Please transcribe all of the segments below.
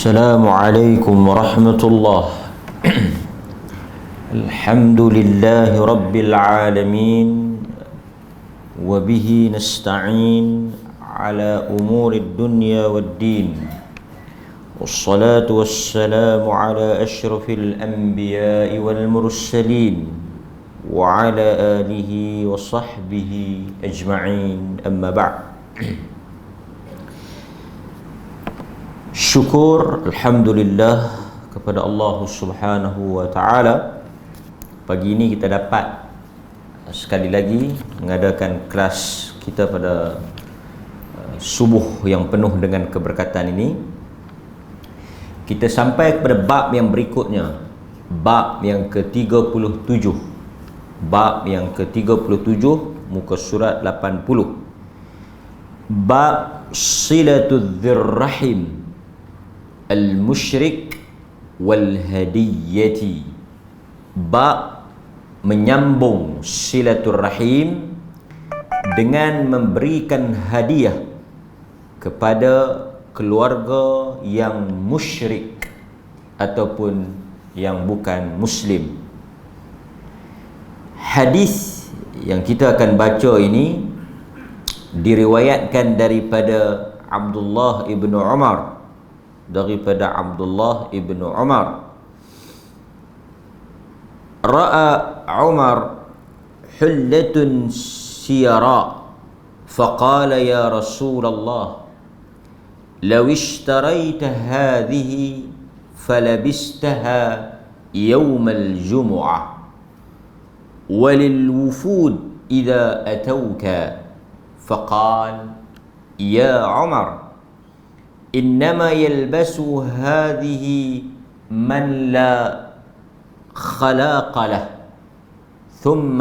السلام عليكم ورحمة الله. الحمد لله رب العالمين، وبه نستعين على أمور الدنيا والدين، والصلاة والسلام على أشرف الأنبياء والمرسلين وعلى آله وصحبه أجمعين، أما بعد. Syukur, Alhamdulillah kepada Allah Subhanahu wa Ta'ala. Pagi ini kita dapat sekali lagi mengadakan kelas kita pada subuh yang penuh dengan keberkatan ini. Kita sampai kepada bab yang berikutnya, bab yang ke-37. Bab yang ke-37, muka surat 80. Bab silatul dzirrahim al-musyrik wal-hadiyyati. Bab menyambung silaturrahim dengan memberikan hadiah kepada keluarga yang musyrik ataupun yang bukan muslim. Hadis yang kita akan baca ini diriwayatkan daripada Abdullah ibnu Umar, daripada Abdullah ibnu Umar, ra'a Umar hullatun siyara faqala ya Rasulullah law ishtarayta hadhihi falabistaha yawm al-jumu'ah walilwufud idha atawka faqal ya Umar إنما يلبس هذه من لا خلاق له ثم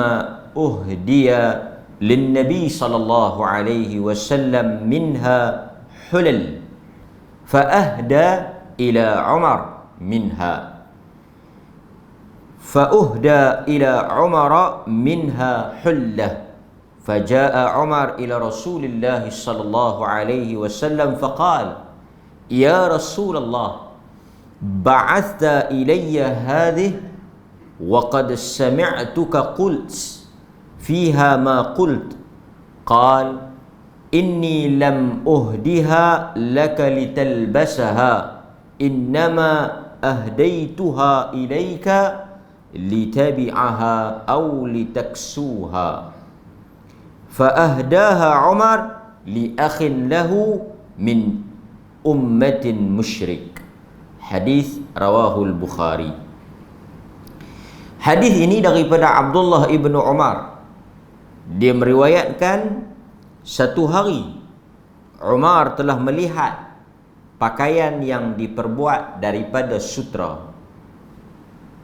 أهدي للنبي صلى الله عليه وسلم منها حلل فأهدى إلى عمر منها فأهدى إلى عمر منها حلة فجاء عمر إلى رسول الله صلى الله عليه وسلم فقال يا رسول الله بعثت إلي هذه وقد سمعتك قلت فيها ما قلت قال إني لم أهدها لك لتلبسها إنما أهديتها إليك لتبعها أو لتكسوها فأهداها عمر لأخ له من أمة مشرك. Hadis rawahul Bukhari. Hadis ini daripada Abdullah ibnu Umar. Dia meriwayatkan satu hari Umar telah melihat pakaian yang diperbuat daripada sutra.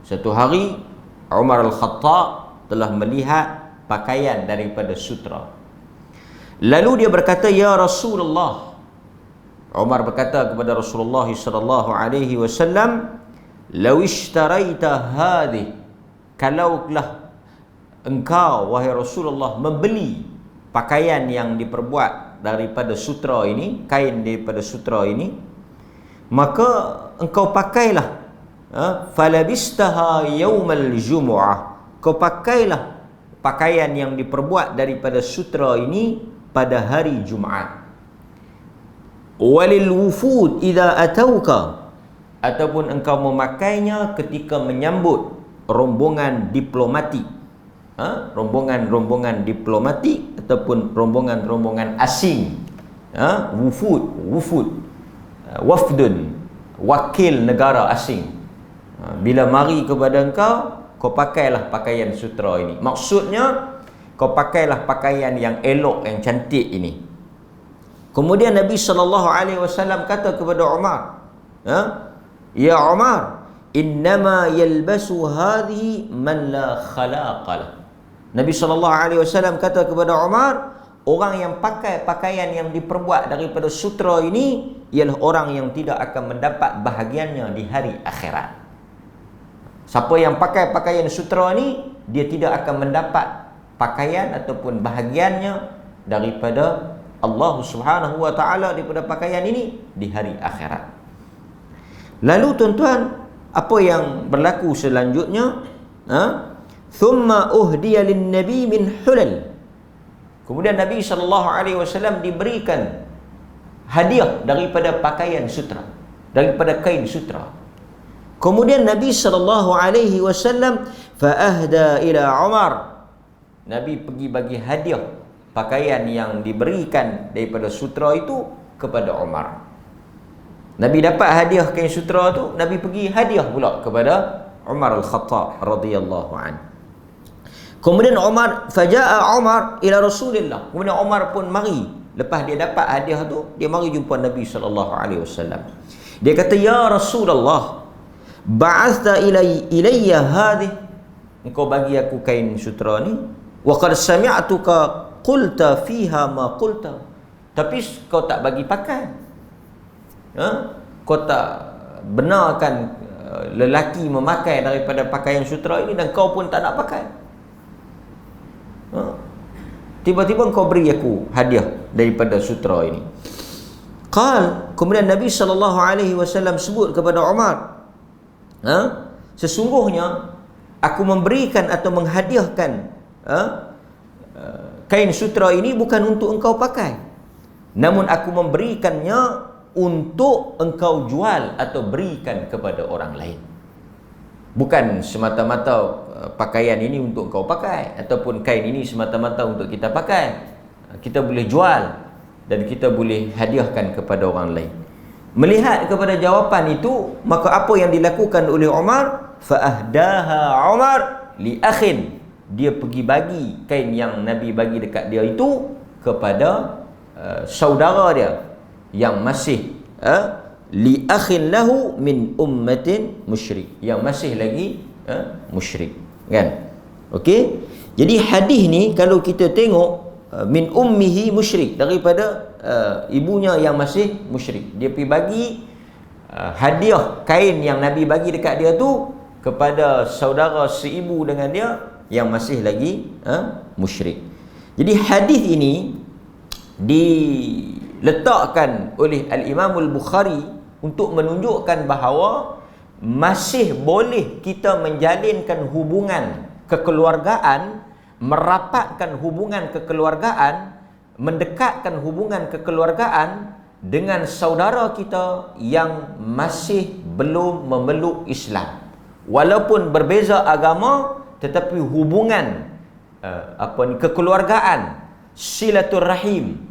Satu hari Umar al-Khattab telah melihat pakaian daripada sutra. Lalu dia berkata, ya Rasulullah. Umar berkata kepada Rasulullah sallallahu alaihi wasallam, "Law ishtaraita hadhi." Kalaulah engkau wahai Rasulullah membeli pakaian yang diperbuat daripada sutra ini, kain daripada sutra ini, maka engkau pakailah, falabistaha yaumal jumu'ah. Kau pakailah pakaian yang diperbuat daripada sutra ini pada hari Jumaat. Walil wufud idza atauka, ataupun engkau memakainya ketika menyambut rombongan diplomatik, rombongan diplomatik ataupun rombongan asing, wufud, wafdun, wakil negara asing. Bila mari kepada engkau, kau pakailah pakaian sutra ini. Maksudnya kau pakailah pakaian yang elok, yang cantik ini. Kemudian Nabi SAW kata kepada Umar, ya Umar, innama yalbasu hadhihi man la khalaqa lah. Nabi SAW kata kepada Umar, orang yang pakai pakaian yang diperbuat daripada sutra ini ialah orang yang tidak akan mendapat bahagiannya di hari akhirat. Siapa yang pakai pakaian sutra ni, dia tidak akan mendapat pakaian ataupun bahagiannya daripada Allah Subhanahu wa Ta'ala, daripada pakaian ini di hari akhirat. Lalu tuan-tuan, apa yang berlaku selanjutnya? Thumma uhdiya lin-nabi min hulal. Kemudian Nabi SAW diberikan hadiah daripada pakaian sutra, daripada kain sutra. Kemudian Nabi SAW fa'ahda ila Umar. Nabi pergi bagi hadiah pakaian yang diberikan daripada sutra itu kepada Umar. Nabi dapat hadiah kain sutra tu, Nabi pergi hadiah pula kepada Umar Al-Khattab radhiyallahu anhu. Kemudian faja'a Umar ila Rasulillah. Kemudian Umar pun mari, lepas dia dapat hadiah tu, dia mari jumpa Nabi SAW. Dia kata, ya Rasulullah, ba'athta ilayya hadhi, engkau bagi aku kain sutra ni, wa qad sami'tuka qulta fiha ma qulta, tapi kau tak bagi pakai. Kau tak benarkan lelaki memakai daripada pakaian sutra ini, dan kau pun tak nak pakai. Tiba-tiba kau beri aku hadiah daripada sutra ini. Kemudian Nabi SAW sebut kepada Umar, sesungguhnya aku memberikan atau menghadiahkan kain sutra ini bukan untuk engkau pakai, namun aku memberikannya untuk engkau jual atau berikan kepada orang lain. Bukan semata-mata pakaian ini untuk engkau pakai, ataupun kain ini semata-mata untuk kita pakai. Kita boleh jual dan kita boleh hadiahkan kepada orang lain. Melihat kepada jawapan itu, maka apa yang dilakukan oleh Umar? Fa'ahdaha Umar li akhin. Dia pergi bagi kain yang Nabi bagi dekat dia itu kepada saudara dia yang masih li akhin lahu min ummatin musyrik, yang masih lagi musyrik, kan? Okey. Jadi hadis ni kalau kita tengok, min ummihi musyrik, daripada ibunya yang masih musyrik. Dia pergi bagi hadiah kain yang Nabi bagi dekat dia tu kepada saudara seibu dengan dia yang masih lagi musyrik. Jadi hadis ini diletakkan oleh Al-Imam Al-Bukhari untuk menunjukkan bahawa masih boleh kita menjalinkan hubungan kekeluargaan, merapatkan hubungan kekeluargaan, mendekatkan hubungan kekeluargaan dengan saudara kita yang masih belum memeluk Islam. Walaupun berbeza agama, tetapi hubungan kekeluargaan, silaturrahim,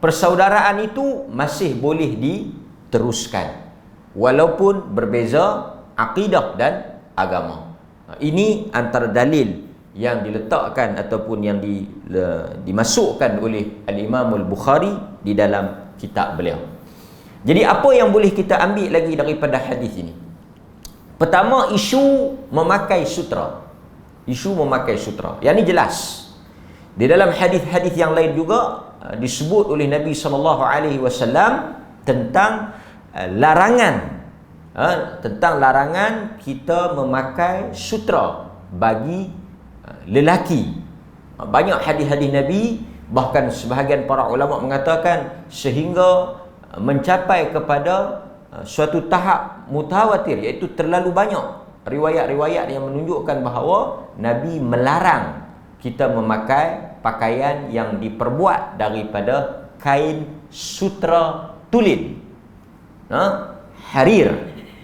persaudaraan itu masih boleh diteruskan walaupun berbeza akidah dan agama. Ini antara dalil yang diletakkan ataupun yang dimasukkan oleh Al-Imam Al-Bukhari di dalam kitab beliau. Jadi apa yang boleh kita ambil lagi daripada hadis ini? Pertama, isu memakai sutra. Isu memakai sutra. Yang ini jelas. Di dalam hadis-hadis yang lain juga disebut oleh Nabi SAW tentang larangan kita memakai sutra bagi lelaki. Banyak hadis-hadis Nabi, bahkan sebahagian para ulama mengatakan sehingga mencapai kepada suatu tahap mutawatir, iaitu terlalu banyak riwayat-riwayat yang menunjukkan bahawa Nabi melarang kita memakai pakaian yang diperbuat daripada kain sutra tulin, harir,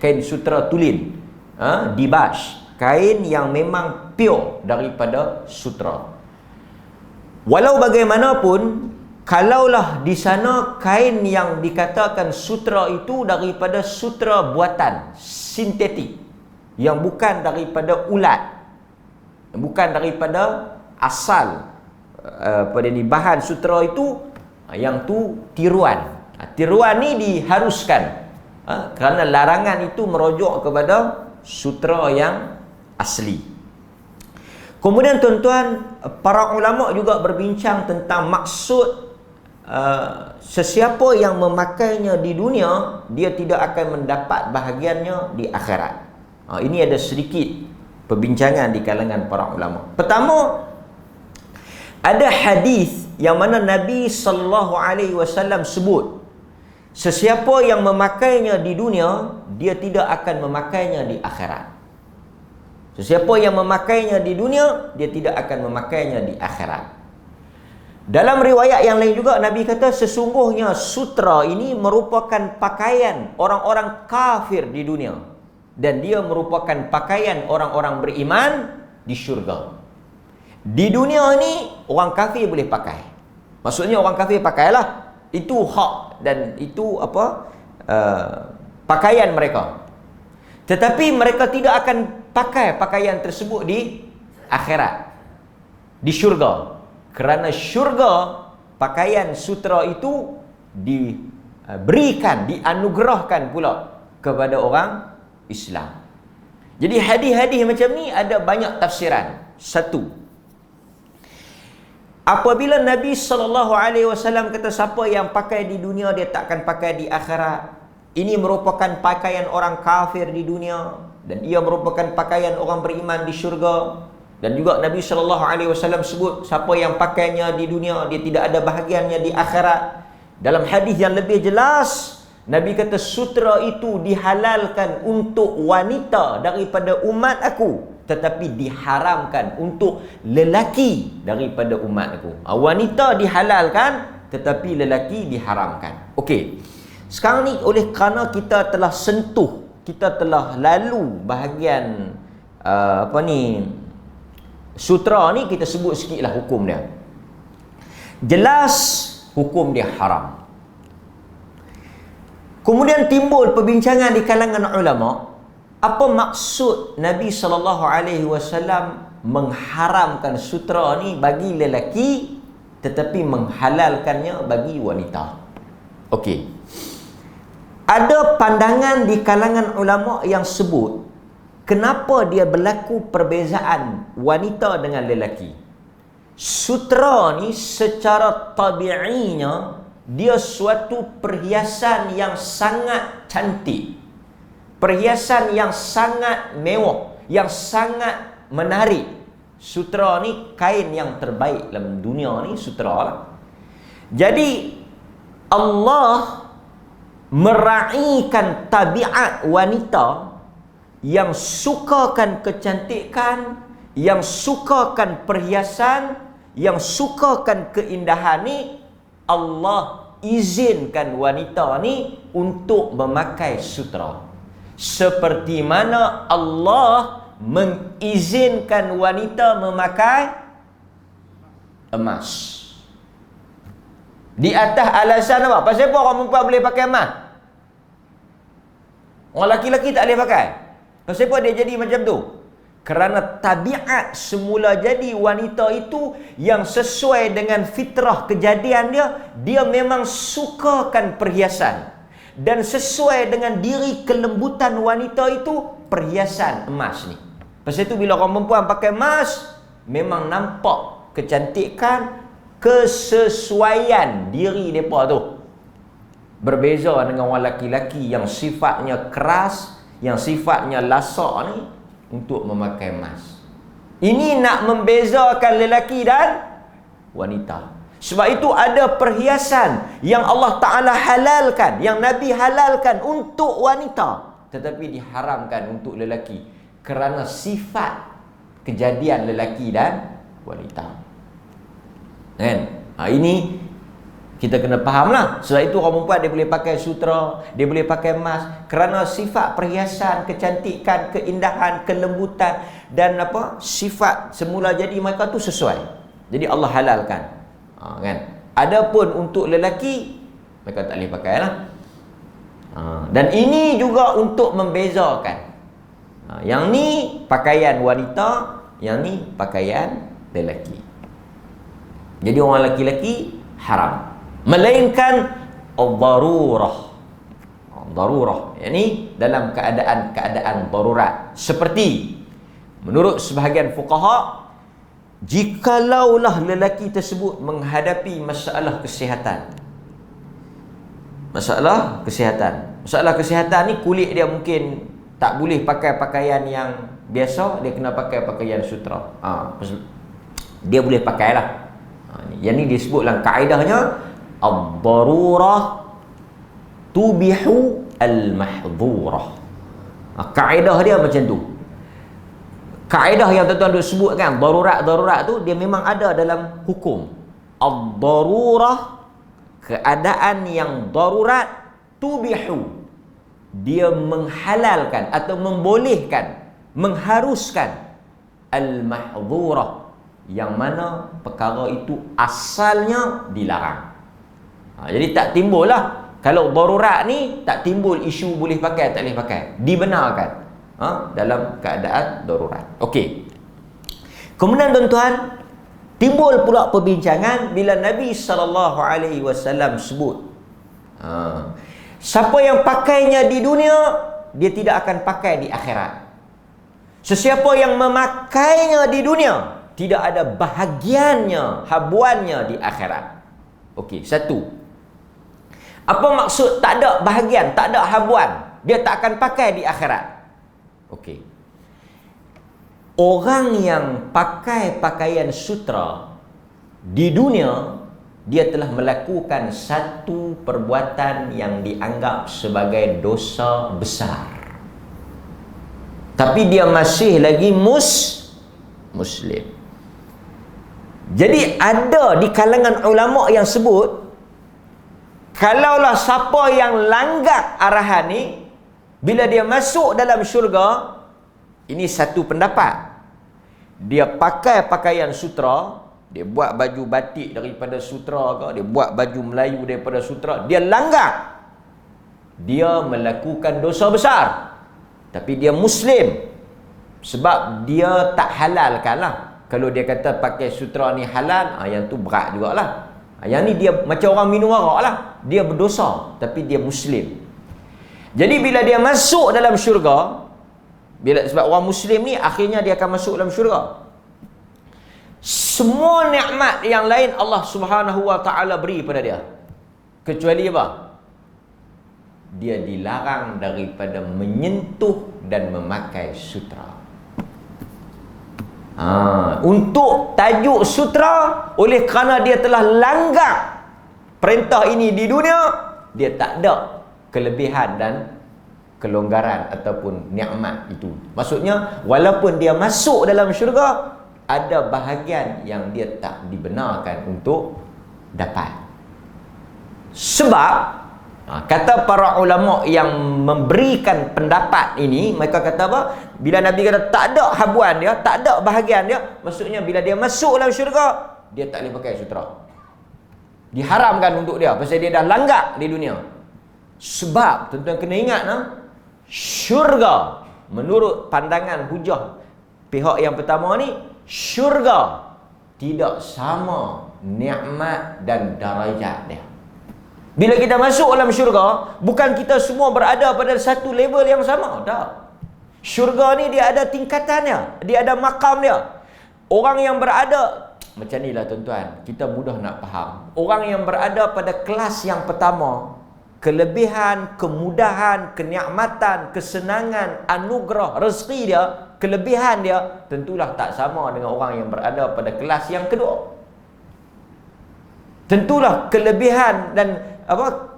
kain sutra tulin, dibash, kain yang memang pure daripada sutra. Walau bagaimanapun, kalaulah di sana kain yang dikatakan sutra itu daripada sutra buatan, sintetik, yang bukan daripada ulat, bukan daripada asal bahan sutra itu, yang tu tiruan. Tiruan ni diharuskan kerana larangan itu merujuk kepada sutra yang asli. Kemudian tuan-tuan, para ulama juga berbincang tentang maksud sesiapa yang memakainya di dunia, dia tidak akan mendapat bahagiannya di akhirat. Ini ada sedikit perbincangan di kalangan para ulama. Pertama, ada hadis yang mana Nabi SAW sebut, Sesiapa yang memakainya di dunia, dia tidak akan memakainya di akhirat. Sesiapa yang memakainya di dunia, dia tidak akan memakainya di akhirat. Dalam riwayat yang lain juga, Nabi kata sesungguhnya sutra ini merupakan pakaian orang-orang kafir di dunia. Dan dia merupakan pakaian orang-orang beriman di syurga. Di dunia ni, orang kafir boleh pakai. Maksudnya orang kafir pakailah. Itu hak dan itu pakaian mereka. Tetapi mereka tidak akan pakai pakaian tersebut di akhirat, di syurga. Kerana syurga, pakaian sutra itu diberikan, dianugerahkan pula kepada orang Islam. Jadi hadis-hadis macam ni ada banyak tafsiran. Satu, apabila Nabi SAW kata siapa yang pakai di dunia dia takkan pakai di akhirat, ini merupakan pakaian orang kafir di dunia dan ia merupakan pakaian orang beriman di syurga. Dan juga Nabi SAW sebut siapa yang pakainya di dunia dia tidak ada bahagiannya di akhirat. Dalam hadis yang lebih jelas, Nabi kata sutra itu dihalalkan untuk wanita daripada umat aku, tetapi diharamkan untuk lelaki daripada umat aku. Wanita dihalalkan, tetapi lelaki diharamkan. Okey. Sekarang ni oleh kerana kita telah sentuh, kita telah lalu bahagian sutra ni, kita sebut sikitlah hukum dia. Jelas hukum dia haram. Kemudian timbul perbincangan di kalangan ulama, apa maksud Nabi SAW mengharamkan sutra ni bagi lelaki tetapi menghalalkannya bagi wanita? Okey. Ada pandangan di kalangan ulama yang sebut kenapa dia berlaku perbezaan wanita dengan lelaki. Sutra ni secara tabi'inya dia suatu perhiasan yang sangat cantik, perhiasan yang sangat mewah, yang sangat menarik. Sutra ni kain yang terbaik dalam dunia ni, sutra lah. Jadi Allah meraihkan tabiat wanita yang sukakan kecantikan, yang sukakan perhiasan, yang sukakan keindahan ni, Allah izinkan wanita ni untuk memakai sutra. Seperti mana Allah mengizinkan wanita memakai emas. Di atas alasan apa? Pasal apa orang perempuan boleh pakai emas? Orang lelaki tak boleh pakai. Pasal apa dia jadi macam tu? Kerana tabiat semula jadi wanita itu yang sesuai dengan fitrah kejadian dia memang sukakan perhiasan. Dan sesuai dengan diri kelembutan wanita itu, perhiasan emas ni. Pasal itu bila orang perempuan pakai emas, memang nampak kecantikan, kesesuaian diri mereka tu. Berbeza dengan orang lelaki-lelaki yang sifatnya keras, yang sifatnya lasak ni, untuk memakai emas. Ini nak membezakan lelaki dan wanita. Sebab itu ada perhiasan yang Allah Ta'ala halalkan, yang Nabi halalkan untuk wanita, tetapi diharamkan untuk lelaki kerana sifat kejadian lelaki dan wanita. Kan? Ini kita kena faham lah. Sebab itu orang perempuan dia boleh pakai sutra, dia boleh pakai emas, kerana sifat perhiasan, kecantikan, keindahan, kelembutan dan sifat semula jadi mereka tu sesuai. Jadi Allah halalkan. Kan? Adapun untuk lelaki, mereka tak boleh pakai lah. Dan ini juga untuk membezakan. Yang ni pakaian wanita, yang ni pakaian lelaki. Jadi orang lelaki-lelaki haram, melainkan ad-darurah. Darurah, yakni dalam keadaan darurat. Seperti menurut sebahagian fuqaha, jikalaulah lelaki tersebut menghadapi masalah kesihatan. Masalah kesihatan ni kulit dia mungkin tak boleh pakai pakaian yang biasa, dia kena pakai pakaian sutra. Dia boleh pakailah. Yang ni disebut dalam kaedahnya ad-darurah tubihu al-mahdhurah. Kaedah dia macam tu. Kaedah yang tuan-tuan duk sebut kan, darurat-darurat tu dia memang ada dalam hukum. Ad-darurah, keadaan yang darurat, tubihu, dia menghalalkan atau membolehkan, mengharuskan al-mahdhurah, yang mana perkara itu asalnya dilarang. Jadi tak timbul lah, kalau darurat ni tak timbul isu boleh pakai tak boleh pakai, dibenarkan dalam keadaan darurat. Okey. Kemudian tuan-tuan, timbul pula perbincangan bila Nabi SAW sebut, siapa yang pakainya di dunia, dia tidak akan pakai di akhirat. Sesiapa yang memakainya di dunia, tidak ada bahagiannya, habuannya di akhirat. Okey, satu. Apa maksud tak ada bahagian, tak ada habuan? Dia tak akan pakai di akhirat. Okey. Orang yang pakai pakaian sutra di dunia, dia telah melakukan satu perbuatan yang dianggap sebagai dosa besar. Tapi dia masih lagi Muslim. Jadi ada di kalangan ulama yang sebut, kalaulah siapa yang langgar arahan ni, bila dia masuk dalam syurga, ini satu pendapat, dia pakai pakaian sutra, dia buat baju batik daripada sutra ke, dia buat baju Melayu daripada sutra, dia langgar, dia melakukan dosa besar. Tapi dia Muslim, sebab dia tak halalkan lah. Kalau dia kata pakai sutra ni halal, yang tu berat jugalah. Yang ni dia macam orang minum arak lah, dia berdosa, tapi dia Muslim. Jadi bila dia masuk dalam syurga, sebab orang Muslim ni akhirnya dia akan masuk dalam syurga, semua nikmat yang lain Allah Subhanahu wa taala beri pada dia, kecuali apa? Dia dilarang daripada menyentuh dan memakai sutra. Untuk tajuk sutra, oleh kerana dia telah langgar perintah ini di dunia, dia tak ada kelebihan dan kelonggaran ataupun nikmat itu. Maksudnya walaupun dia masuk dalam syurga, ada bahagian yang dia tak dibenarkan untuk dapat. Sebab kata para ulama yang memberikan pendapat ini, mereka kata apa? Bila Nabi kata tak ada habuan dia, tak ada bahagian dia, maksudnya bila dia masuk dalam syurga, dia tak boleh pakai sutra. Diharamkan untuk dia, pasal dia dah langgar di dunia. Sebab tuan-tuan kena ingat, syurga menurut pandangan hujah pihak yang pertama ni, syurga tidak sama nikmat dan darajat dia. Bila kita masuk dalam syurga, bukan kita semua berada pada satu level yang sama, tak. Syurga ni dia ada tingkatannya, dia ada makam dia. Orang yang berada macam ni lah tuan-tuan, kita mudah nak faham. Orang yang berada pada kelas yang pertama, kelebihan, kemudahan, kenikmatan, kesenangan, anugerah, rezeki dia, kelebihan dia, tentulah tak sama dengan orang yang berada pada kelas yang kedua. Tentulah kelebihan dan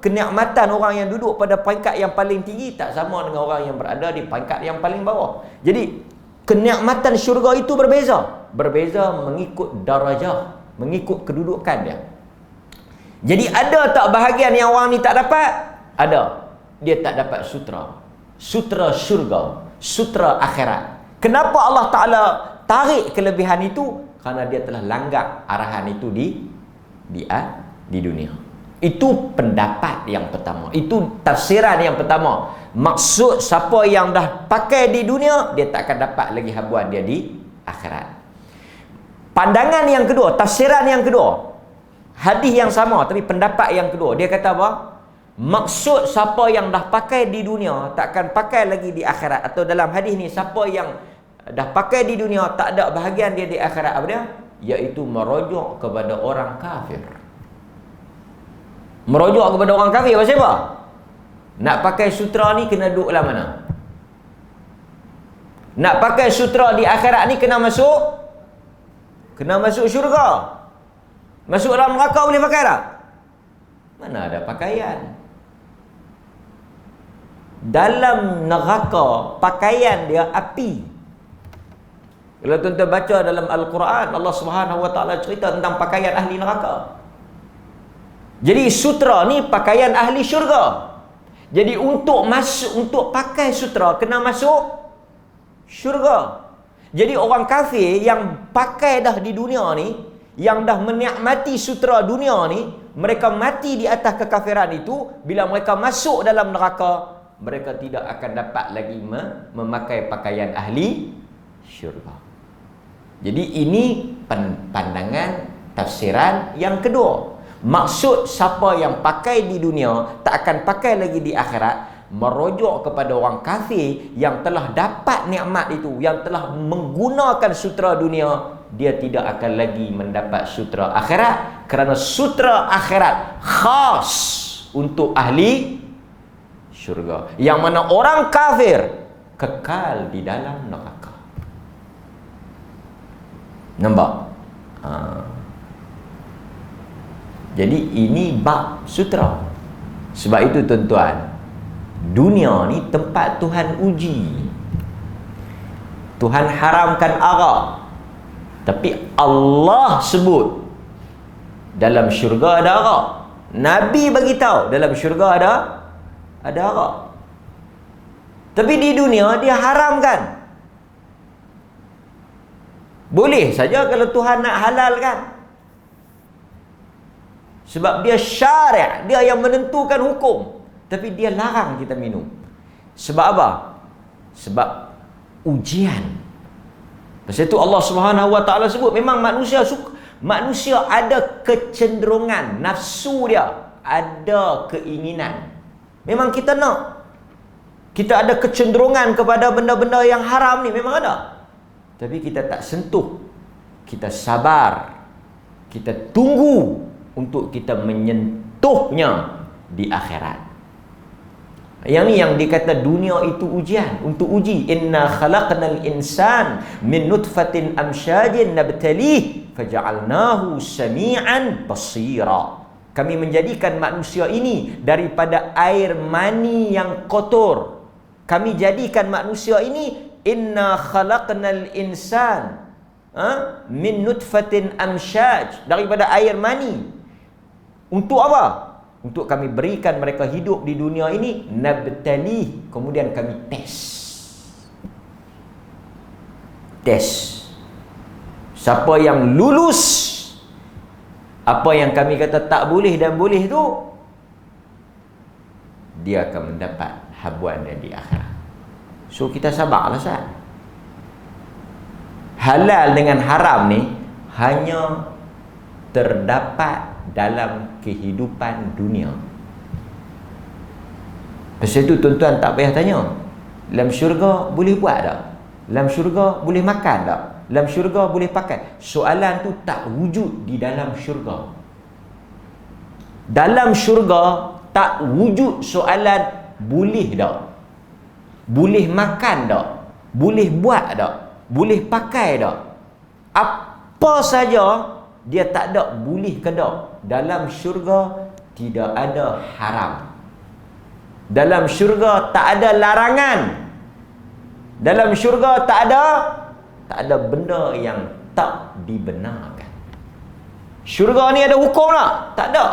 kenikmatan orang yang duduk pada peringkat yang paling tinggi tak sama dengan orang yang berada di peringkat yang paling bawah. Jadi kenikmatan syurga itu berbeza mengikut darajah, mengikut kedudukan dia. Jadi ada tak bahagian yang orang ni tak dapat? Ada. Dia tak dapat sutra. Sutra syurga, sutra akhirat. Kenapa Allah Ta'ala tarik kelebihan itu? Kerana dia telah langgar arahan itu di dunia. Itu pendapat yang pertama. Itu tafsiran yang pertama. Maksud siapa yang dah pakai di dunia, dia tak akan dapat lagi habuan dia di akhirat. Pandangan yang kedua, tafsiran yang kedua, hadis yang sama tapi pendapat yang kedua, dia kata apa? Maksud siapa yang dah pakai di dunia tak akan pakai lagi di akhirat. Atau dalam hadis ni, siapa yang dah pakai di dunia tak ada bahagian dia di akhirat, apa dia? Iaitu merujuk kepada orang kafir. Merujuk kepada orang kafir pasal apa? Nak pakai sutra ni kena duduk dalam mana? Nak pakai sutra di akhirat ni kena masuk syurga. Masuk dalam neraka boleh pakai tak? Mana ada pakaian? dalam neraka pakaian dia api. Kalau tuan-tuan baca dalam Al-Quran, Allah Subhanahu Wa Taala cerita tentang pakaian ahli neraka. Jadi sutra ni pakaian ahli syurga. Jadi untuk pakai sutra kena masuk syurga. Jadi orang kafir yang pakai dah di dunia ni, yang dah menikmati sutra dunia ni, mereka mati di atas kekafiran itu, bila mereka masuk dalam neraka, mereka tidak akan dapat lagi memakai pakaian ahli syurga. Jadi ini pandangan tafsiran yang kedua. Maksud siapa yang pakai di dunia tak akan pakai lagi di akhirat, merujuk kepada orang kafir yang telah dapat nikmat itu, yang telah menggunakan sutra dunia, dia tidak akan lagi mendapat sutra akhirat, kerana sutra akhirat khas untuk ahli syurga, yang mana orang kafir kekal di dalam neraka. Nampak? Jadi ini bab sutra. Sebab itu tuan-tuan, dunia ni tempat Tuhan uji. Tuhan haramkan arak, tapi Allah sebut dalam syurga ada arak. Nabi bagi tahu dalam syurga ada arak. Tapi di dunia dia haramkan. Boleh saja kalau Tuhan nak halalkan. Sebab dia syari', dia yang menentukan hukum. Tapi dia larang kita minum. Sebab apa? Sebab ujian. Pasal itu Allah Subhanahu Wa Taala sebut memang manusia ada kecenderungan, nafsu dia, ada keinginan. Memang kita nak. Kita ada kecenderungan kepada benda-benda yang haram ni, memang ada. Tapi kita tak sentuh. Kita sabar. Kita tunggu untuk kita menyentuhnya di akhirat. Yang ni yang dikata dunia itu ujian, untuk uji. Inna khalaqnal insan min nutfatin amsyajin nabtalih faja'alnahu sami'an basira. Kami menjadikan manusia ini daripada air mani yang kotor. Kami jadikan manusia ini, inna khalaqnal insan min nutfatin amsyaj, daripada air mani. Untuk apa? Untuk kami berikan mereka hidup di dunia ini, nabtalih, kemudian kami tes. Siapa yang lulus apa yang kami kata tak boleh dan boleh tu, dia akan mendapat habuan dia di akhirat. So kita sabarlah sah. Halal dengan haram ni hanya terdapat dalam kehidupan dunia. Pasal itu tuan-tuan tak payah tanya, dalam syurga boleh buat tak? Dalam syurga boleh makan tak? Dalam syurga boleh pakai? Soalan tu tak wujud di dalam syurga. Dalam syurga tak wujud soalan boleh tak? Boleh makan tak? Boleh buat tak? Boleh pakai tak? Apa saja dia tak ada boleh ke tak. Dalam syurga tidak ada haram. Dalam syurga tak ada larangan. Dalam syurga tak ada benda yang tak dibenarkan. Syurga ni ada hukum tak? Tak ada.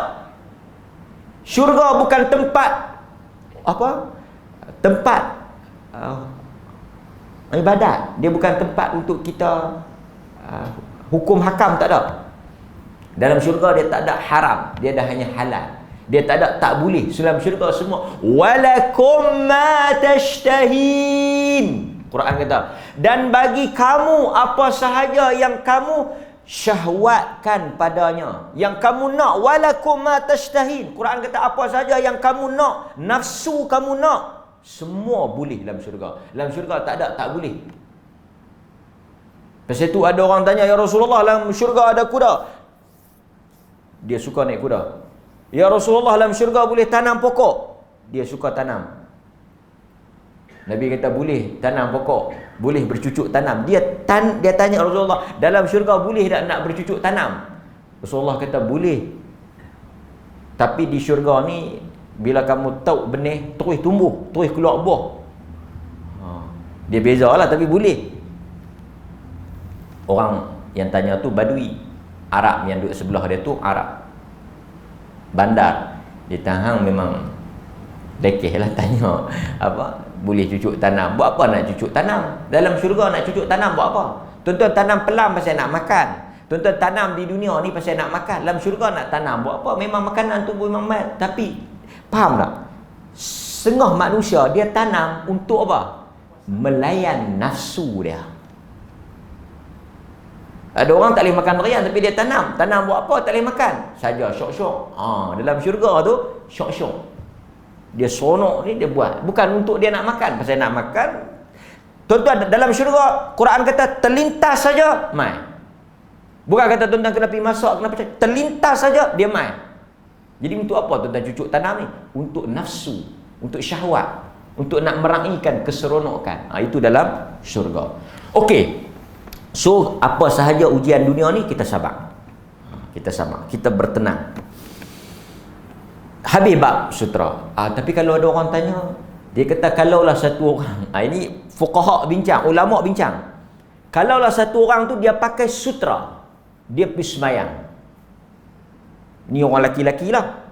Syurga bukan tempat tempat ibadat. Dia bukan tempat untuk kita hukum hakam, tak ada. Dalam syurga dia tak ada haram, dia dah hanya halal. Dia tak ada tak boleh. Dalam syurga semua walakum ma tashtahin. Quran kata, dan bagi kamu apa sahaja yang kamu syahwatkan padanya, yang kamu nak. Walakum ma tashtahin. Quran kata apa sahaja yang kamu nak, nafsu kamu nak, semua boleh dalam syurga. Dalam syurga tak ada tak boleh. Pasal itu ada orang tanya, ya Rasulullah, dalam syurga ada kuda. Dia suka naik kuda. Ya Rasulullah, dalam syurga boleh tanam pokok. Dia suka tanam. Nabi kata boleh tanam pokok, boleh bercucuk tanam. Dia tanya Rasulullah, dalam syurga boleh tak nak bercucuk tanam? Rasulullah kata boleh. Tapi di syurga ni bila kamu tahu benih terus tumbuh, terus keluar buah. Dia bezalah tapi boleh. Orang yang tanya tu Badui, Arab yang duduk sebelah dia tu Arab bandar. Dia tahang memang lekeh lah tanya apa, boleh cucuk tanam. Buat apa nak cucuk tanam? Dalam syurga nak cucuk tanam buat apa? Tuan-tuan tanam pelam pasal nak makan. Tuan-tuan tanam di dunia ni pasal nak makan. Dalam syurga nak tanam buat apa? Memang makanan tu memang mat. Tapi faham tak? Setengah manusia dia tanam untuk apa? Melayan nafsu dia. Ada orang tak boleh makan durian tapi dia tanam. Tanam buat apa? Tak boleh makan. Saja syok-syok. Dalam syurga tu syok-syok. Dia seronok ni dia buat. Bukan untuk dia nak makan. Pasal nak makan. Tuan-tuan dalam syurga Quran kata terlintas saja mai. Bukan kata tuan-tuan kena pergi masak, kena percaya. Terlintas saja dia mai. Jadi untuk apa tuan-tuan cucuk tanam ni? Untuk nafsu, untuk syahwat, untuk nak meraihkan keseronokan. Itu dalam syurga. Okey. So, apa sahaja ujian dunia ni, kita sabar. Kita sabar. Kita bertenang. Habis bab sutra. Tapi kalau ada orang tanya, dia kata kalaulah satu orang, ini fuqaha bincang, ulama bincang. Kalaulah satu orang tu dia pakai sutra, dia pergi semayang. Ni orang laki-laki lah.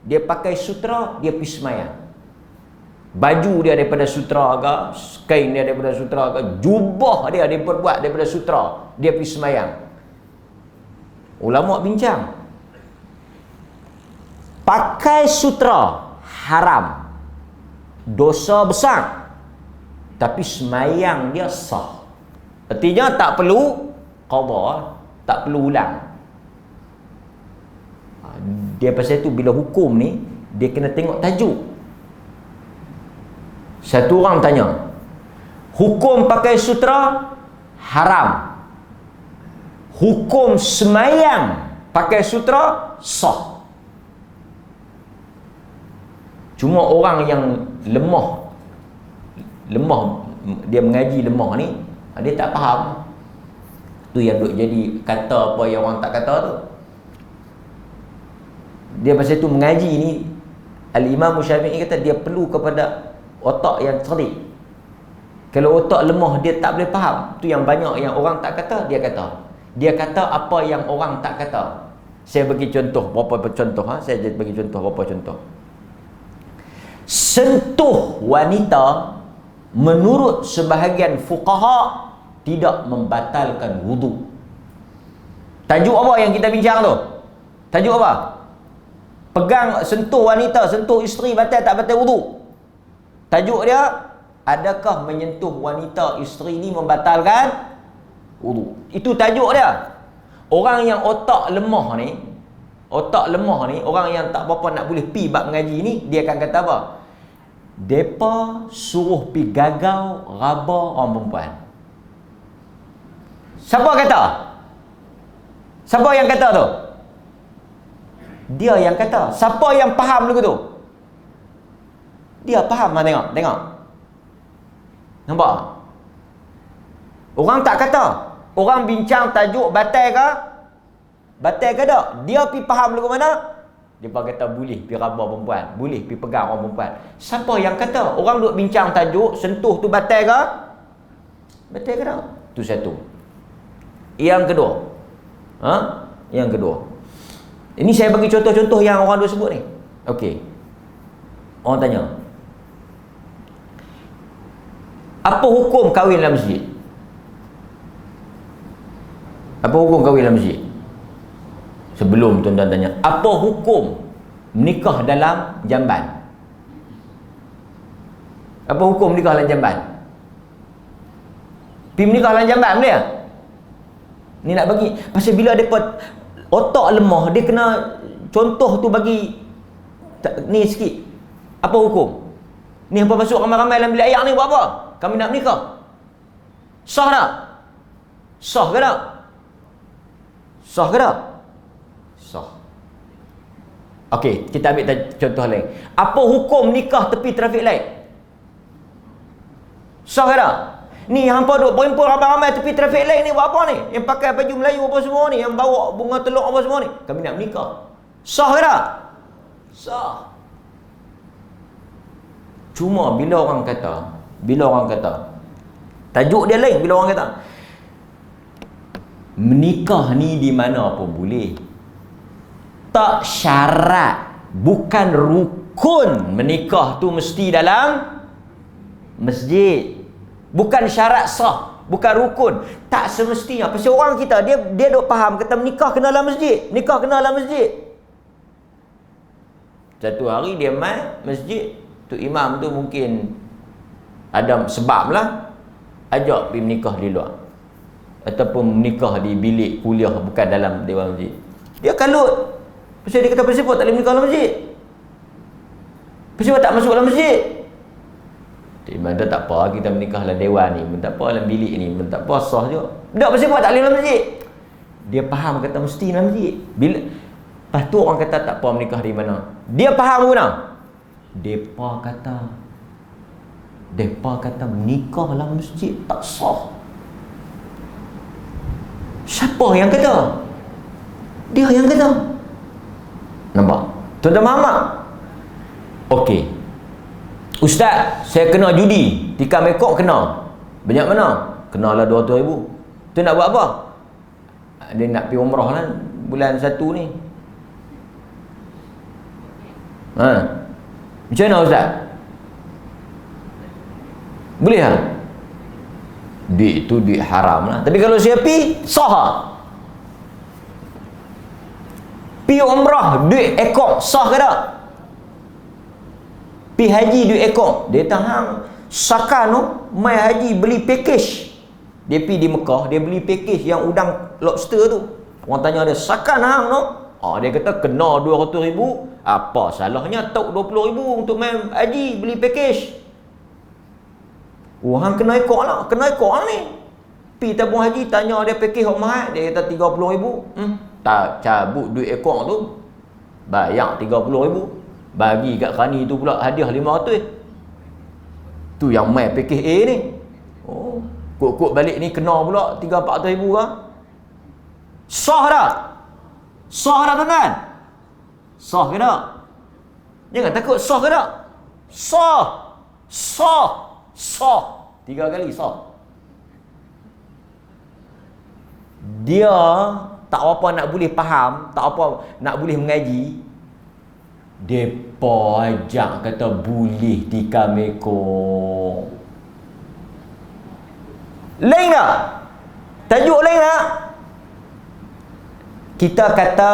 Dia pakai sutra, dia pergi semayang. Baju dia daripada sutra ke, kain dia daripada sutra ke, jubah dia diperbuat daripada sutra, dia pergi semayang. Ulama bincang. Pakai sutra haram, dosa besar, tapi semayang dia sah. Artinya tak perlu qada, tak perlu ulang. Dia pasal tu bila hukum ni dia kena tengok tajuk. Satu orang tanya, hukum pakai sutra haram, hukum semayang pakai sutra sah. Cuma orang yang lemah, dia mengaji lemah ni, dia tak faham. Tu yang duk jadi kata apa yang orang tak kata tu. Dia pasal tu mengaji ni, Al-Imam Syafi'i kata dia perlu kepada otak yang cerdik. Kalau otak lemah dia tak boleh faham. Tu yang banyak yang orang tak kata, dia kata. Dia kata apa yang orang tak kata. Saya bagi contoh berapa contoh. Saya bagi contoh berapa contoh. Sentuh wanita menurut sebahagian fuqaha tidak membatalkan wudu. Tajuk apa yang kita bincang tu? Tajuk apa? Pegang, sentuh wanita, sentuh isteri batal tak batal wudu? Tajuk dia, adakah menyentuh wanita isteri ni membatalkan wudu? Itu tajuk dia. Orang yang otak lemah ni, orang yang tak berapa nak boleh pi bab mengaji ni, dia akan kata apa? Depa suruh pi gagau raba orang perempuan. Siapa kata? Siapa yang kata tu? Dia yang kata. Siapa yang faham lagu tu? Dia faham lah, tengok. Nampak? Orang tak kata. Orang bincang tajuk batal ke? Batal ke tak? Dia pergi faham lagu mana? Dia kata boleh pergi raba perempuan, boleh pergi pegang orang perempuan. Siapa yang kata? Orang duk bincang tajuk, sentuh tu batal ke? Batal ke tak? Tu satu. Yang kedua. Yang kedua. Ini saya bagi contoh-contoh yang orang duk sebut ni. Okey. Orang tanya, apa hukum kahwin dalam masjid? Apa hukum kahwin dalam masjid? Sebelum tuan-tuan tanya, apa hukum menikah dalam jamban? Apa hukum menikah dalam jamban? Pergi menikah dalam jamban boleh tak? Ni nak bagi, pasal bila depa otak lemah, dia kena contoh tu bagi ni sikit. Apa hukum? Ni hampa masuk ramai-ramai dalam bilik air ni buat apa? Kami nak menikah. Sah tak? Sah ke tak? Sah ke tak? Sah. Okey, kita ambil contoh lain. Apa hukum nikah tepi trafik light? Sah ke tak? Ni hampa duk berhimpun ramai-ramai tepi trafik light ni buat apa ni? Yang pakai baju Melayu apa semua ni, yang bawa bunga telur apa semua ni. Kami nak menikah. Sah ke tak? Sah. Cuma bila orang kata tajuk dia lain. Bila orang kata menikah ni di mana pun boleh, tak syarat, bukan rukun menikah tu mesti dalam masjid. Bukan syarat sah, bukan rukun. Tak semestinya. Pasal orang kita dia duk faham kata menikah kena dalam masjid, nikah kena dalam masjid. Satu hari dia mai masjid, tu imam tu mungkin ada sebab lah, ajak pergi menikah di luar ataupun menikah di bilik kuliah, bukan dalam dewan masjid. Dia kalut. Pasal dia kata, pasal tak boleh menikah dalam masjid, pasal tak masuk dalam masjid. Imam tu, tak apa, kita menikah dalam dewan ni pun tak apa, dalam bilik ni pun tak apa, sah je. Tak, pasal tak boleh dalam masjid. Dia faham kata mesti dalam masjid. Bila lepas tu orang kata tak apa menikah di mana, dia faham guna. Depa kata menikah dalam masjid tak sah. Siapa yang kata? Dia yang kata. Nampak? Tuan-tuan Muhammad. Okey. Ustaz, saya kena judi. Tikam ekor kena. Banyak mana? Kenalah 200,000. Tu nak buat apa? Dia nak pergi umrah lah bulan 1 ni. Macam mana Ustaz? Boleh tak? Duit tu duit haram lah. Tapi kalau saya pergi, sah. Pergi umrah, duit ekor, sah ke tak? Pergi haji, duit ekor. Dia tahan sakan tu, mai haji beli package. Dia pergi di Mekah, dia beli package yang udang lobster tu. Orang tanya dia, sakan hang tu? Dia kata kena 200,000. Apa salahnya tok 20,000 untuk main haji beli package? Hang kena ekor lah, ni. Pergi tabung haji, tanya dia package hok mahal, dia kata 30,000. Tak cabut duit ekor tu, bayar 30,000. Bagi kat Khani tu pula hadiah 500. Tu yang main package A ni. Kok balik ni kena pula 300-400,000 lah. Sah tak? Sah tak tuan-tuan? Sah ke tak? Jangan takut, sah ke tak? Sah. 3 kali sah. Dia tak apa nak boleh faham, tak apa nak boleh mengaji. Depa ajak kata boleh tikam ekor. Lain tak? Tajuk lain tak? Kita kata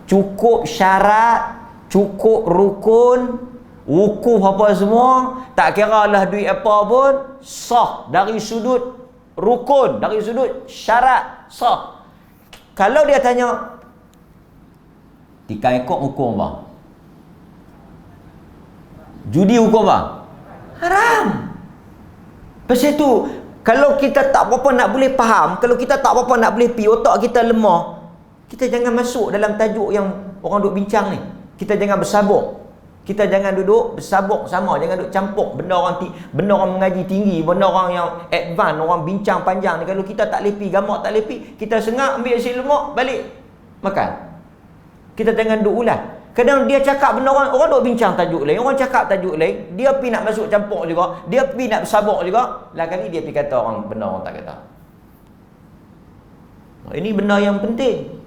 cukup syarat, cukup rukun, wukuf apa semua, tak kira lah duit apa pun, sah dari sudut rukun, dari sudut syarat, sah. Kalau dia tanya tikam ekor hukum apa? Judi hukum apa? Haram. Pasal tu, kalau kita tak apa-apa nak boleh faham, kalau kita tak apa-apa nak boleh pi, otak kita lemah, kita jangan masuk dalam tajuk yang orang duk bincang ni. Kita jangan bersabuk. Kita jangan duduk bersabuk sama, jangan duduk campur benda orang mengaji tinggi, benda orang yang advance, orang bincang panjang ni. Kalau kita tak lepi, gamak tak lepi, kita sengak ambil nasi lemak, balik makan. Kita jangan duduk ulas. Kadang dia cakap benda orang duk bincang tajuk lain, orang cakap tajuk lain, dia pergi nak masuk campur juga, dia pergi nak bersabuk juga, lah kali dia pergi kata benda orang tak kata. Ini benda yang penting.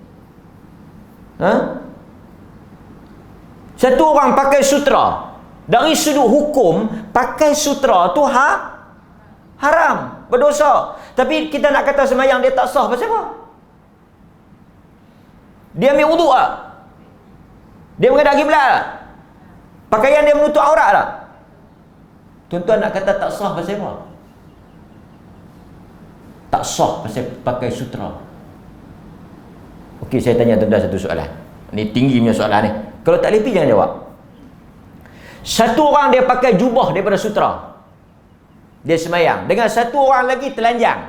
Satu orang pakai sutra, dari sudut hukum pakai sutra tu haram, berdosa. Tapi kita nak kata semayang dia tak sah, pasal apa? Dia ambil wuduk tak? Dia menghadap kiblat tak? Pakaian dia menutup aurat tak? Tuan-tuan nak kata tak sah, pasal apa? Tak sah pasal pakai sutra. Okey, saya tanya tuan-tuan satu soalan. Ni tinggi punya soalan ni. Kalau tak lepi jangan jawab. Satu orang dia pakai jubah daripada sutra, dia semayang. Dengan satu orang lagi telanjang.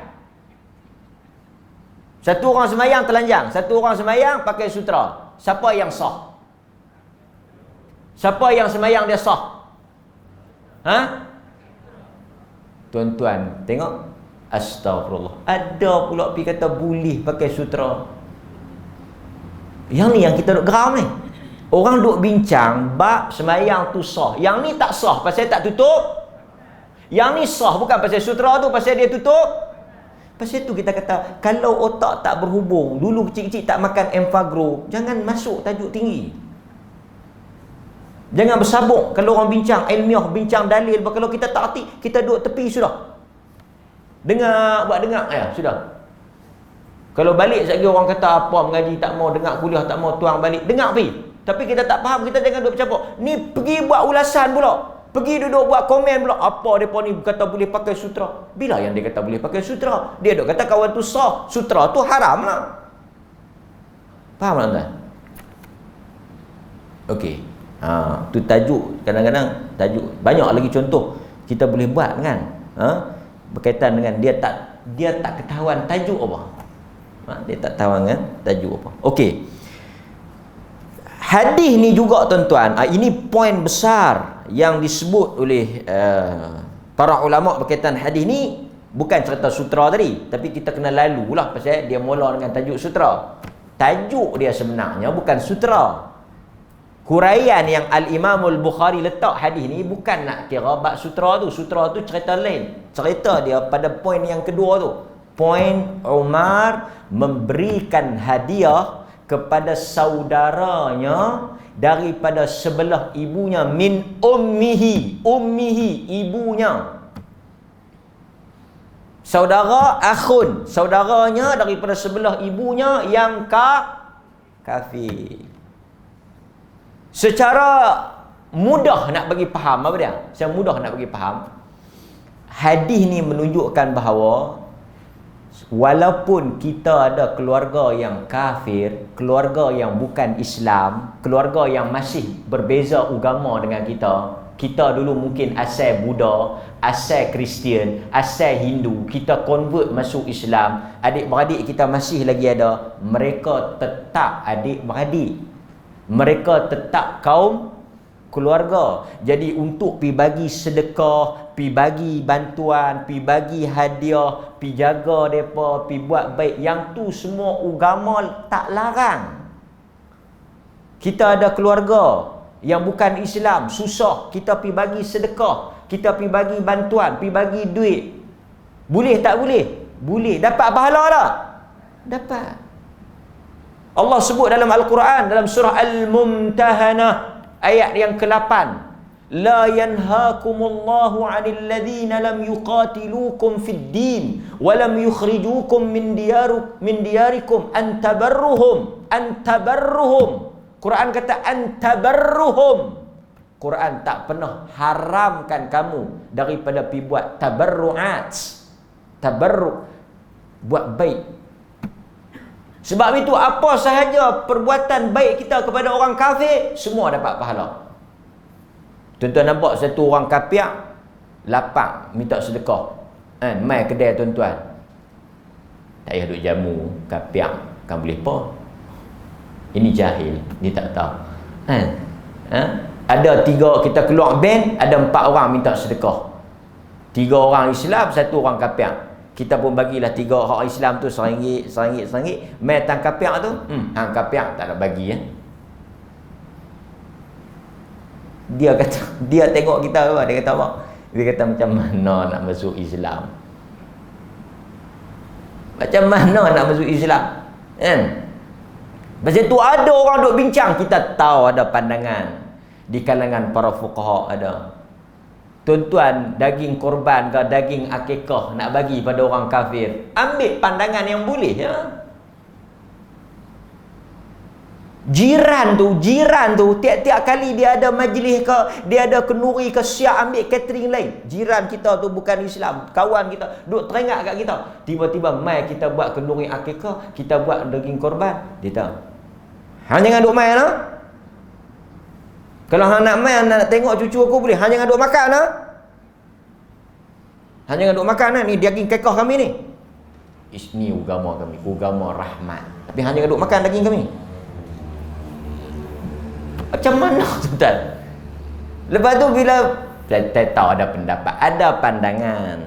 Satu orang semayang telanjang, satu orang semayang pakai sutra. Siapa yang sah? Siapa yang semayang dia sah? Tuan-tuan tengok, astagfirullah, ada pula pergi kata boleh pakai sutra. Yang ni yang kita duk geram ni. Orang duk bincang bab sembahyang tu sah. Yang ni tak sah pasal tak tutup. Yang ni sah bukan pasal sutera tu, pasal dia tutup. Pasal tu kita kata, kalau otak tak berhubung, dulu kecil-kecil tak makan Enfagrow, jangan masuk tajuk tinggi. Jangan bersabuk kalau orang bincang ilmiah, bincang dalil. Kalau kita tak arti, kita duduk tepi sudah. Dengar, buat dengar, ya sudah. Kalau balik sekali orang kata apa mengaji tak mau, dengar kuliah tak mau, tuang balik, dengar pergi. Tapi kita tak faham, kita jangan duduk bercampur. Ni pergi buat ulasan pula. Pergi duduk buat komen pula. Apa mereka ni kata boleh pakai sutera? Bila yang dia kata boleh pakai sutera? Dia duk kata kawan tu sah. Sutera tu haram lah. Faham tak tuan? Okey. Tu tajuk. Kadang-kadang tajuk. Banyak lagi contoh kita boleh buat kan. Berkaitan dengan dia tak ketahuan tajuk apa. Dia tak tahu kan tajuk apa. Okey. Hadis ni juga tuan-tuan, ini poin besar yang disebut oleh para ulama berkaitan hadis ni. Bukan cerita sutera tadi, tapi kita kena lalulah pasal dia mula dengan tajuk sutera. Tajuk dia sebenarnya bukan sutera. Huraian yang Al-Imam Al-Bukhari letak hadis ni bukan nak kira bab sutera tu. Sutera tu cerita lain. Cerita dia pada poin yang kedua tu. Poin Umar memberikan hadiah kepada saudaranya daripada sebelah ibunya, min ummihi, ibunya. Saudara akhun, saudaranya daripada sebelah ibunya yang kafir. Secara mudah nak bagi faham apa dia? Secara mudah nak bagi faham. Hadis ni menunjukkan bahawa walaupun kita ada keluarga yang kafir, keluarga yang bukan Islam, keluarga yang masih berbeza agama dengan kita dulu mungkin asal Buddha, asal Kristian, asal Hindu, kita convert masuk Islam, adik-beradik kita masih lagi ada, mereka tetap adik-beradik, mereka tetap kaum keluarga. Jadi untuk pi bagi sedekah, pi bagi bantuan, pi bagi hadiah, pi jaga depa, pi buat baik, yang tu semua agama tak larang. Kita ada keluarga yang bukan Islam, susah, kita pi bagi sedekah, kita pi bagi bantuan, pi bagi duit. Boleh tak boleh? Boleh. Dapat pahala tak? Dapat. Allah sebut dalam Al-Quran, dalam surah Al-Mumtahanah, ayat yang ke-8, la yanhaakumullahu 'anil ladzina lam yuqatilukum fid din wa lam yukhrijukum min diyarikum an tabarruhum. Quran kata an tabarruhum. Quran tak pernah haramkan kamu daripada pi buat tabarru'at. Tabarru', buat baik. Sebab itu apa sahaja perbuatan baik kita kepada orang kafir, semua dapat pahala. Tuan-tuan nampak satu orang kafir lapang minta sedekah, mai kedai tuan-tuan, tak payah duk jamu, kafir kan boleh apa. Ini jahil, dia tak tahu. Ada 3, kita keluar band, ada 4 orang minta sedekah. 3 orang Islam, 1 orang kafir. Kita pun bagilah 3 orang Islam tu RM1, mai tang kafir tu, hang kafir tak nak bagi Dia kata, dia tengok kita apa? Dia kata apa? Dia kata macam mana nak masuk Islam? Macam mana nak masuk Islam? Kan? Pasal tu ada orang duk bincang, kita tahu ada pandangan di kalangan para fuqaha ada. Tuan-tuan, daging korban ke daging akikah nak bagi pada orang kafir, ambil pandangan yang boleh Jiran tu tiap-tiap kali dia ada majlis ke, dia ada kenduri ke, siap ambil catering lain. Jiran kita tu bukan Islam, kawan kita duk teringat kat kita, tiba-tiba mai kita buat kenduri akikah, kita buat daging korban, dia tahu. Hang jangan duk mai lah. Kalau hang nak mai, nak tengok cucu aku boleh, hang jangan duk makan lah. Hang jangan duk makan lah, ni daging kekah kami ni. Ini agama kami, agama rahmat. Tapi hang jangan duk makan daging kami. Macam mana tuan? Lepas tu bila saya tahu ada pendapat, ada pandangan,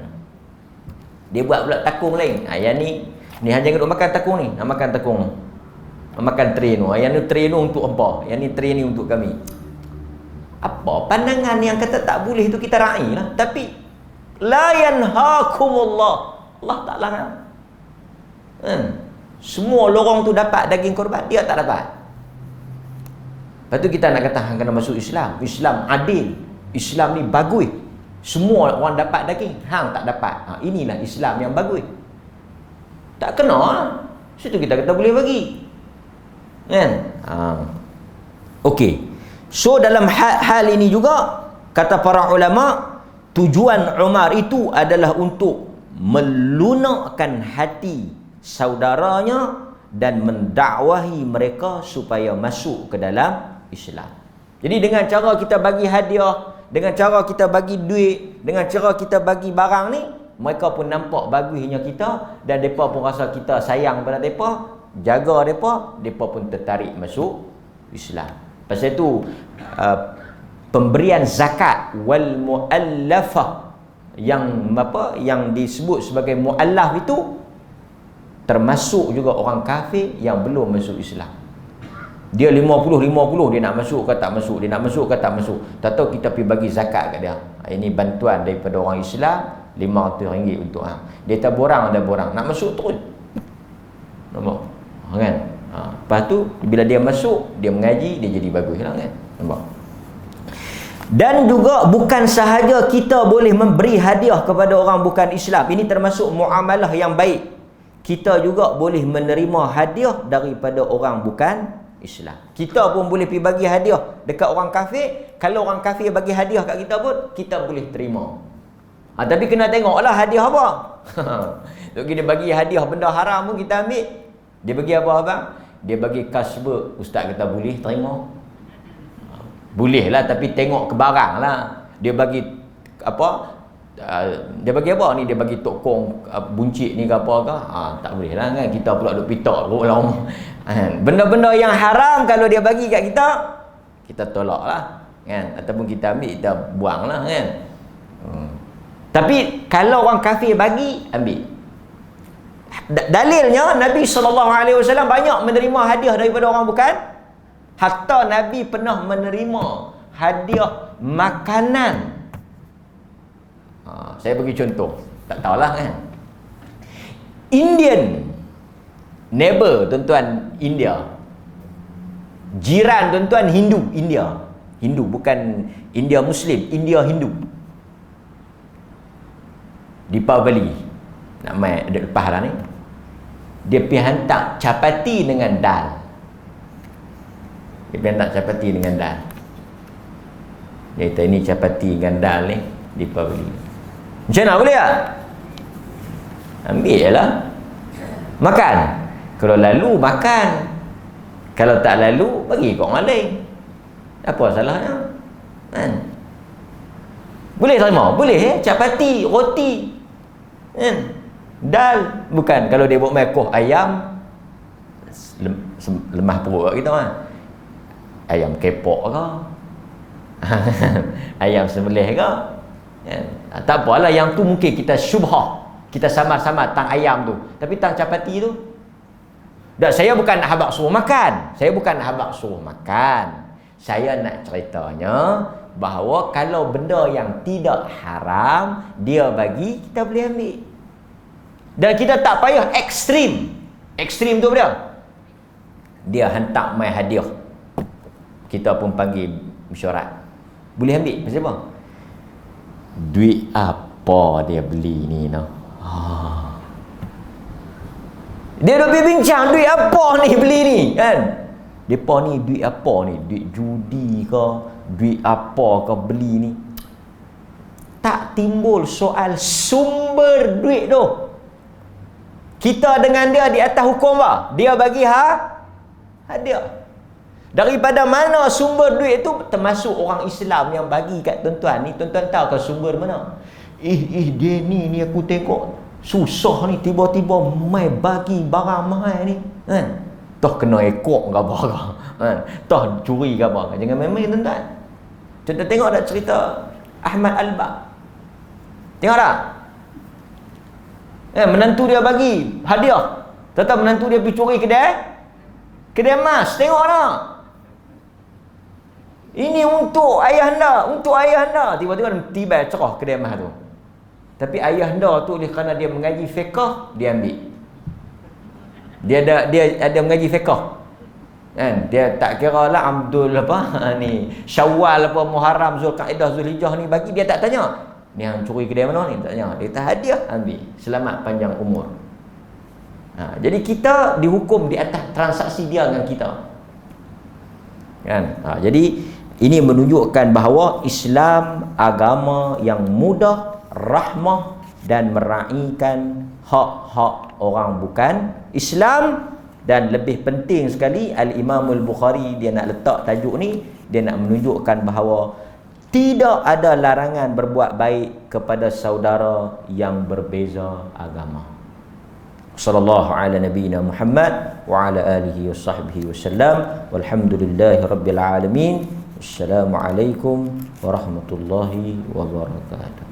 dia buat pula takung lain. Yang ni hang jangan duk makan takung ni, nak makan takung. Makan tray ni. Yang ni tray ni untuk apa? Yang ni tray ni untuk kami. Apa? Pandangan yang kata tak boleh tu kita raih lah. Tapi la yanhaakumullah. Allah tak larang. Semua lorong tu dapat daging korban, dia tak dapat. Lepas tu kita nak kata hang kena masuk Islam. Islam adil. Islam ni bagus. Semua orang dapat daging, hang tak dapat. Inilah Islam yang bagus. Tak kena lah. Situ kita kata boleh bagi. Kan? Okey. So dalam hal ini juga kata para ulama, tujuan Umar itu adalah untuk melunakkan hati saudaranya dan mendakwahi mereka supaya masuk ke dalam Islam. Jadi dengan cara kita bagi hadiah, dengan cara kita bagi duit, dengan cara kita bagi barang ni, mereka pun nampak bagusnya kita dan mereka pun rasa kita sayang pada mereka, jaga mereka pun tertarik masuk Islam. Pasal itu pemberian zakat wal muallafah yang disebut sebagai muallaf itu termasuk juga orang kafir yang belum masuk Islam. Dia 50-50 dia nak masuk ke tak masuk, dia nak masuk ke tak masuk. Tak tahu kita pergi bagi zakat kat dia. Ini bantuan daripada orang Islam, RM500 untuk hang. Dia tak borang, nak masuk terus. Nampak? Kan? Lepas tu bila dia masuk, dia mengaji, dia jadi baguslah kan. Nampak? Dan juga bukan sahaja kita boleh memberi hadiah kepada orang bukan Islam. Ini termasuk muamalah yang baik. Kita juga boleh menerima hadiah daripada orang bukan Islam. Kita pun boleh pergi bagi hadiah dekat orang kafir. Kalau orang kafir bagi hadiah kat kita pun, kita boleh terima. Tapi kena tengoklah hadiah apa. Kalau dia bagi hadiah benda haram pun kita ambil. Dia bagi apa abang? Dia bagi kasbah. Ustaz kata boleh terima. Boleh lah, tapi tengok ke barang lah. Dia bagi apa? Dia bagi apa ni? Dia bagi tokong buncit ni ke apa ke? Tak boleh lah kan. Kita pula duk pitak lama. Benda-benda yang haram kalau dia bagi kat kita tolak lah kan. Ataupun kita ambil, kita buang lah kan. Tapi kalau orang kafir bagi, ambil. Dalilnya Nabi SAW banyak menerima hadiah daripada orang bukan. Hatta Nabi pernah menerima hadiah makanan. Saya bagi contoh, tak tahulah kan. Indian neighbor tuan-tuan, India. Jiran tuan-tuan Hindu, India. Hindu bukan India Muslim, India Hindu. Deepavali nak mai ada lepas lah ni. Dia pergi hantar capati dengan dal. Dia pergi hantar capati dengan dal. Dia kata ini capati dengan dal ni Deepavali. Macam mana boleh tak? Ambil je lah. Makan. Kalau lalu, makan. Kalau tak lalu, bagi kat orang lain. Apa salahnya? Kan? Boleh terima? Boleh capati, roti. Kan? Dal. Bukan. Kalau dia buat mekoh ayam, lemah perut kita kan? Ayam kepok ke? Ayam sembelih ke? Kan? Tak apalah, yang tu mungkin kita syubhah. Kita samar-samar tang ayam tu. Tapi tang capati tu, dan saya bukan nak habaq suruh makan. Saya bukan nak habaq suruh makan. Saya nak ceritanya bahawa kalau benda yang tidak haram dia bagi, kita boleh ambil. Dan kita tak payah ekstrim. Ekstrim tu apa dia? Hantar mai hadiah. Kita pun panggil mesyuarat. Boleh ambil. Pasal apa? Duit apa dia beli ni no? Dia dah bincang duit apa ni beli ni kan. Depa ni duit apa ni? Duit judi ke? Duit apa ke beli ni? Tak timbul soal sumber duit tu. Kita dengan dia di atas hukum apa? Dia bagi hadiah. Daripada mana sumber duit tu? Termasuk orang Islam yang bagi kat tuan-tuan ni. Tuan-tuan tahu ke sumber mana? Dia ni aku tengok susah ni, tiba-tiba mai bagi barang mahal ni kan. Toh kena ekor ke apa ke kan? Toh curi ke apa ke? Jangan main-main tuan-tuan. Contoh tengok tak cerita Ahmad Alba. Tengok tak? Menantu dia bagi hadiah. Tetap menantu dia pergi curi kedai. Kedai emas, tengok nak. Ini untuk ayah anda, untuk ayah anda. Tiba-tiba tiba cerah kedai emas tu. Tapi ayah anda tu oleh kerana dia mengaji fiqh, dia ambil. Dia ada mengaji fiqh. Kan? Dia tak kira lah Abdul apa ni, Syawal apa Muharram, Zulkaidah, Zulhijjah ni bagi dia tak tanya. Ni hang curi kedai mana ni? Tak tanya. Dia tak hadiah, ambil. Selamat panjang umur. Jadi kita dihukum di atas transaksi dia dengan kita. Kan? Jadi ini menunjukkan bahawa Islam agama yang mudah, rahmah dan meraihkan hak-hak orang bukan Islam. Dan lebih penting sekali, Al-Imam Al-Bukhari dia nak letak tajuk ni, dia nak menunjukkan bahawa tidak ada larangan berbuat baik kepada saudara yang berbeza agama. Sallallahu ala nabiyyina Muhammad wa ala alihi wa sahbihi wasallam. Walhamdulillahi rabbil alamin. Assalamualaikum warahmatullahi wabarakatuh.